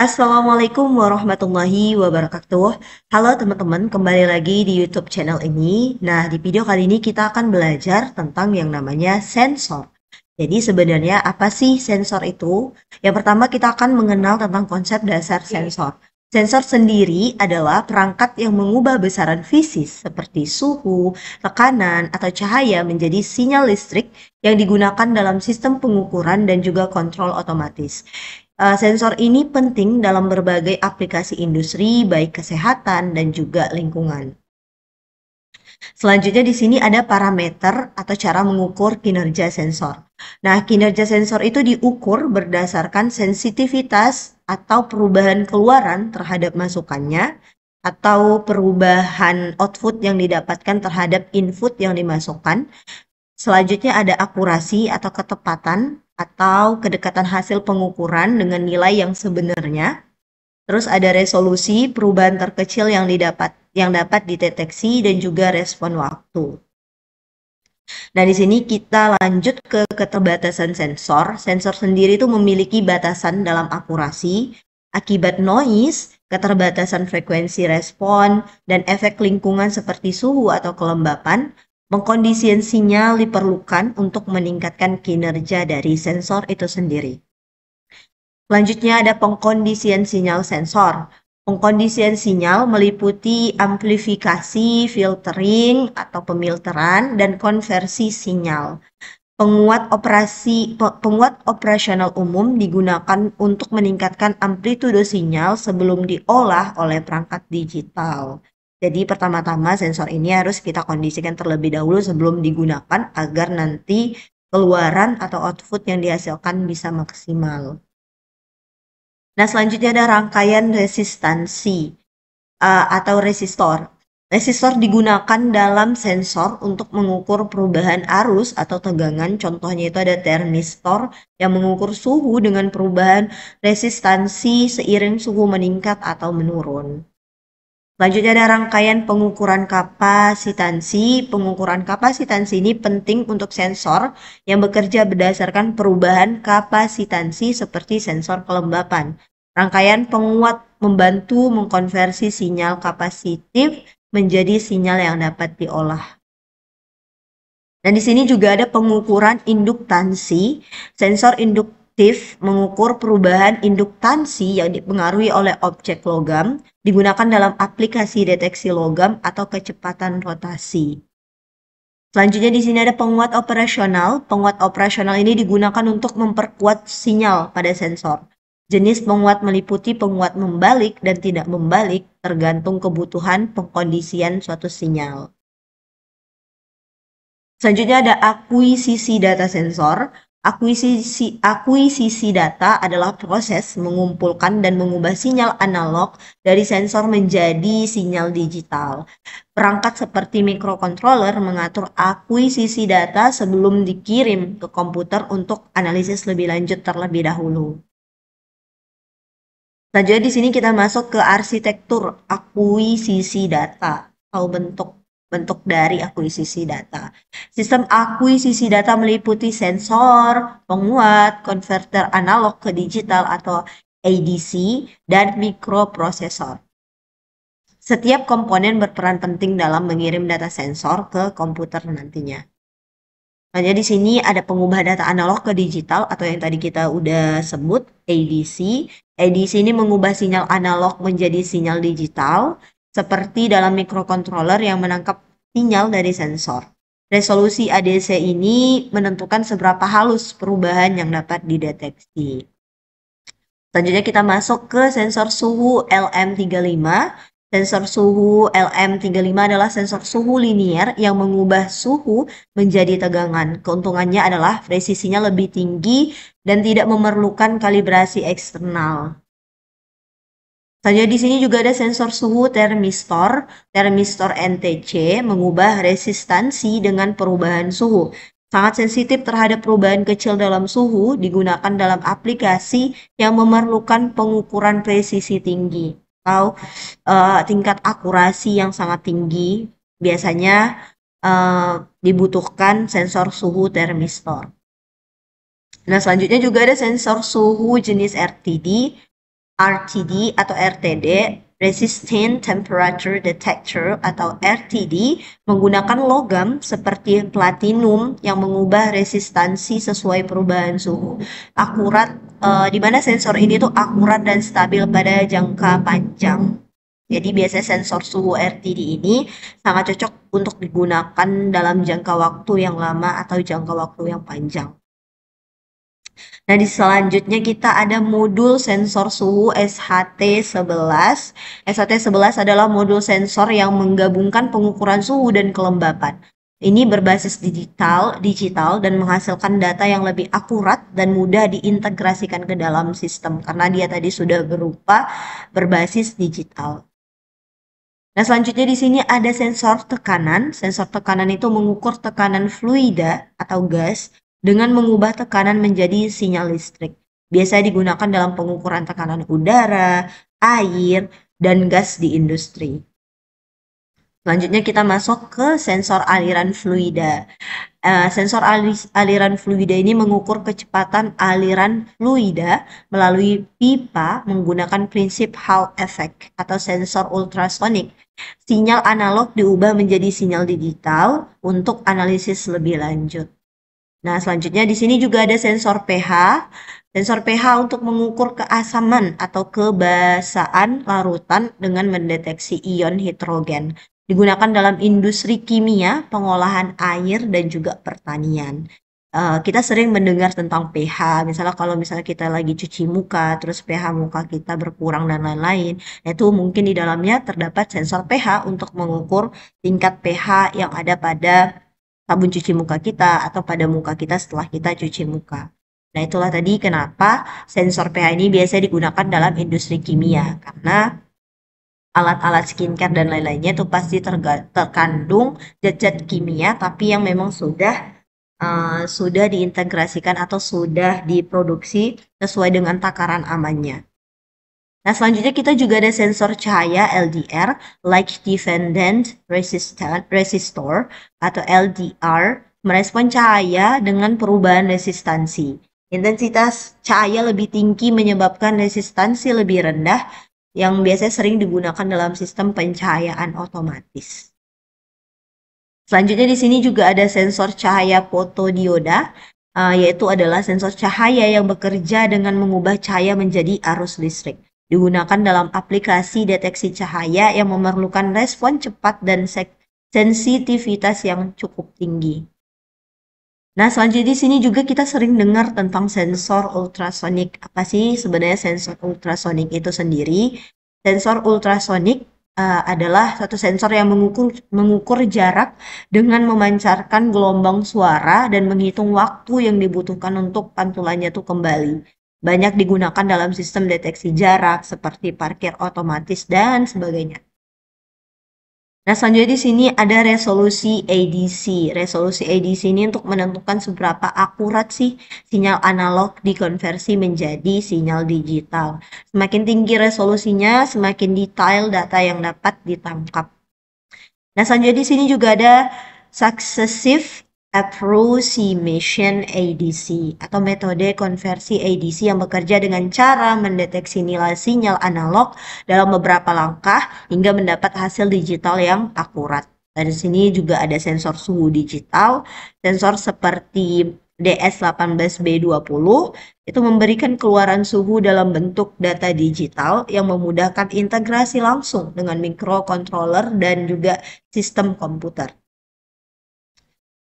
Assalamualaikum warahmatullahi wabarakatuh. Halo teman-teman, kembali lagi di YouTube channel ini. Nah, di video kali ini kita akan belajar tentang yang namanya sensor. Jadi sebenarnya apa sih sensor itu? Yang pertama kita akan mengenal tentang konsep dasar sensor. Sensor sendiri adalah perangkat yang mengubah besaran fisik seperti suhu, tekanan, atau cahaya menjadi sinyal listrik yang digunakan dalam sistem pengukuran dan juga kontrol otomatis. Sensor ini penting dalam berbagai aplikasi industri, baik kesehatan dan juga lingkungan. Selanjutnya di sini ada parameter atau cara mengukur kinerja sensor. Nah, kinerja sensor itu diukur berdasarkan sensitivitas atau perubahan keluaran terhadap masukannya atau perubahan output yang didapatkan terhadap input yang dimasukkan. Selanjutnya ada akurasi atau ketepatan atau kedekatan hasil pengukuran dengan nilai yang sebenarnya. Terus ada resolusi, perubahan terkecil yang dapat dideteksi dan juga respon waktu. Nah, di sini kita lanjut ke keterbatasan sensor. Sensor sendiri itu memiliki batasan dalam akurasi akibat noise, keterbatasan frekuensi respon, dan efek lingkungan seperti suhu atau kelembapan. Pengkondisian sinyal diperlukan untuk meningkatkan kinerja dari sensor itu sendiri. Selanjutnya ada pengkondisian sinyal sensor. Pengkondisian sinyal meliputi amplifikasi, filtering atau pemilteran, dan konversi sinyal. Penguat operasional umum digunakan untuk meningkatkan amplitudo sinyal sebelum diolah oleh perangkat digital. Jadi pertama-tama sensor ini harus kita kondisikan terlebih dahulu sebelum digunakan agar nanti keluaran atau output yang dihasilkan bisa maksimal. Nah, selanjutnya ada rangkaian resistansi atau resistor. Resistor digunakan dalam sensor untuk mengukur perubahan arus atau tegangan. Contohnya itu ada termistor yang mengukur suhu dengan perubahan resistansi seiring suhu meningkat atau menurun. Selanjutnya ada rangkaian pengukuran kapasitansi. Pengukuran kapasitansi ini penting untuk sensor yang bekerja berdasarkan perubahan kapasitansi seperti sensor kelembapan. Rangkaian penguat membantu mengkonversi sinyal kapasitif menjadi sinyal yang dapat diolah. Dan di sini juga ada pengukuran induktansi. Sensor induktif mengukur perubahan induktansi yang dipengaruhi oleh objek logam, digunakan dalam aplikasi deteksi logam atau kecepatan rotasi. Selanjutnya di sini ada penguat operasional. Penguat operasional ini digunakan untuk memperkuat sinyal pada sensor. Jenis penguat meliputi penguat membalik dan tidak membalik tergantung kebutuhan pengkondisian suatu sinyal. Selanjutnya ada akuisisi data sensor. Akuisisi data adalah proses mengumpulkan dan mengubah sinyal analog dari sensor menjadi sinyal digital. Perangkat seperti microcontroller mengatur akuisisi data sebelum dikirim ke komputer untuk analisis lebih lanjut terlebih dahulu. Selanjutnya di sini kita masuk ke arsitektur akuisisi data atau bentuk dari akuisisi data. Sistem akuisisi data meliputi sensor, penguat, konverter analog ke digital atau ADC, dan mikroprosesor. Setiap komponen berperan penting dalam mengirim data sensor ke komputer nantinya. Nah, jadi di sini ada pengubah data analog ke digital atau yang tadi kita udah sebut ADC. ADC ini mengubah sinyal analog menjadi sinyal digital seperti dalam microcontroller yang menangkap sinyal dari sensor. Resolusi ADC ini menentukan seberapa halus perubahan yang dapat dideteksi. Selanjutnya kita masuk ke sensor suhu LM35. Sensor suhu LM35 adalah sensor suhu linier yang mengubah suhu menjadi tegangan. Keuntungannya adalah presisinya lebih tinggi dan tidak memerlukan kalibrasi eksternal. Selanjutnya di sini juga ada sensor suhu termistor. Termistor NTC mengubah resistansi dengan perubahan suhu. Sangat sensitif terhadap perubahan kecil dalam suhu, digunakan dalam aplikasi yang memerlukan pengukuran presisi tinggi atau tingkat akurasi yang sangat tinggi. Biasanya dibutuhkan sensor suhu termistor. Nah, selanjutnya juga ada sensor suhu jenis RTD RTD atau RTD, Resistant Temperature Detector atau RTD, menggunakan logam seperti platinum yang mengubah resistansi sesuai perubahan suhu. Akurat, di mana sensor ini tuh akurat dan stabil pada jangka panjang. Jadi biasanya sensor suhu RTD ini sangat cocok untuk digunakan dalam jangka waktu yang lama atau jangka waktu yang panjang. Nah, di selanjutnya kita ada modul sensor suhu SHT-11. SHT-11 adalah modul sensor yang menggabungkan pengukuran suhu dan kelembapan. Ini berbasis digital dan menghasilkan data yang lebih akurat dan mudah diintegrasikan ke dalam sistem karena dia tadi sudah berupa berbasis digital. Nah, selanjutnya di sini ada sensor tekanan. Sensor tekanan itu mengukur tekanan fluida atau gas dengan mengubah tekanan menjadi sinyal listrik. Biasa digunakan dalam pengukuran tekanan udara, air, dan gas di industri. Selanjutnya kita masuk ke sensor aliran fluida. Sensor aliran fluida ini mengukur kecepatan aliran fluida melalui pipa menggunakan prinsip Hall effect atau sensor ultrasonik. Sinyal analog diubah menjadi sinyal digital untuk analisis lebih lanjut. Nah, selanjutnya di sini juga ada sensor pH. Sensor pH untuk mengukur keasaman atau kebasaan larutan dengan mendeteksi ion hidrogen. Digunakan dalam industri kimia, pengolahan air, dan juga pertanian. Kita sering mendengar tentang pH, misalnya kalau misalnya kita lagi cuci muka, terus pH muka kita berkurang dan lain-lain, itu mungkin di dalamnya terdapat sensor pH untuk mengukur tingkat pH yang ada pada sabun cuci muka kita atau pada muka kita setelah kita cuci muka. Nah, itulah tadi kenapa sensor pH ini biasa digunakan dalam industri kimia, karena alat-alat skincare dan lain-lainnya itu pasti terkandung zat-zat kimia, tapi yang memang sudah diintegrasikan atau sudah diproduksi sesuai dengan takaran amannya. Nah, selanjutnya kita juga ada sensor cahaya LDR, Light Dependent Resistor atau LDR, merespon cahaya dengan perubahan resistansi. Intensitas cahaya lebih tinggi menyebabkan resistansi lebih rendah yang biasanya sering digunakan dalam sistem pencahayaan otomatis. Selanjutnya di sini juga ada sensor cahaya fotodioda, yaitu adalah sensor cahaya yang bekerja dengan mengubah cahaya menjadi arus listrik. Digunakan dalam aplikasi deteksi cahaya yang memerlukan respon cepat dan sensitivitas yang cukup tinggi. Nah, selanjutnya di sini juga kita sering dengar tentang sensor ultrasonik. Apa sih sebenarnya sensor ultrasonik itu sendiri? Sensor ultrasonik adalah satu sensor yang mengukur jarak dengan memancarkan gelombang suara dan menghitung waktu yang dibutuhkan untuk pantulannya itu kembali. Banyak digunakan dalam sistem deteksi jarak seperti parkir otomatis dan sebagainya. Nah, selanjutnya di sini ada resolusi ADC. Resolusi ADC ini untuk menentukan seberapa akurat sih sinyal analog dikonversi menjadi sinyal digital. Semakin tinggi resolusinya, semakin detail data yang dapat ditangkap. Nah, selanjutnya di sini juga ada successive approximation ADC atau metode konversi ADC yang bekerja dengan cara mendeteksi nilai sinyal analog dalam beberapa langkah hingga mendapat hasil digital yang akurat. Dari sini juga ada sensor suhu digital, sensor seperti DS18B20 itu memberikan keluaran suhu dalam bentuk data digital yang memudahkan integrasi langsung dengan microcontroller dan juga sistem komputer.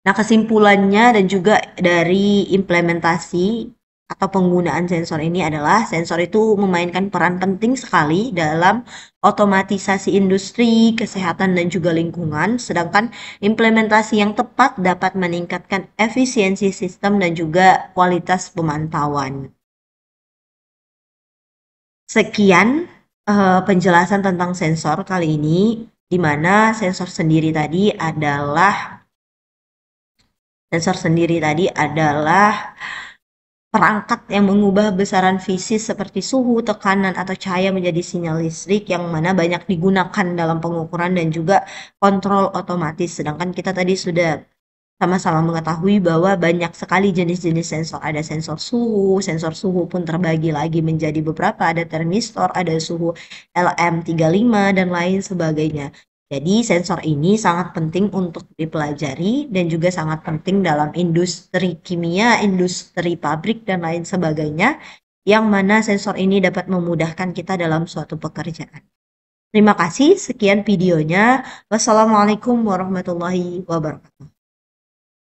Nah, kesimpulannya dan juga dari implementasi atau penggunaan sensor ini adalah sensor itu memainkan peran penting sekali dalam otomatisasi industri, kesehatan, dan juga lingkungan, sedangkan implementasi yang tepat dapat meningkatkan efisiensi sistem dan juga kualitas pemantauan. Sekian penjelasan tentang sensor kali ini, di mana sensor sendiri tadi adalah perangkat yang mengubah besaran fisik seperti suhu, tekanan, atau cahaya menjadi sinyal listrik yang mana banyak digunakan dalam pengukuran dan juga kontrol otomatis. Sedangkan kita tadi sudah sama-sama mengetahui bahwa banyak sekali jenis-jenis sensor. Ada sensor suhu pun terbagi lagi menjadi beberapa, ada termistor, ada suhu LM35 dan lain sebagainya. Jadi sensor ini sangat penting untuk dipelajari dan juga sangat penting dalam industri kimia, industri pabrik dan lain sebagainya, yang mana sensor ini dapat memudahkan kita dalam suatu pekerjaan. Terima kasih, sekian videonya. Wassalamualaikum warahmatullahi wabarakatuh.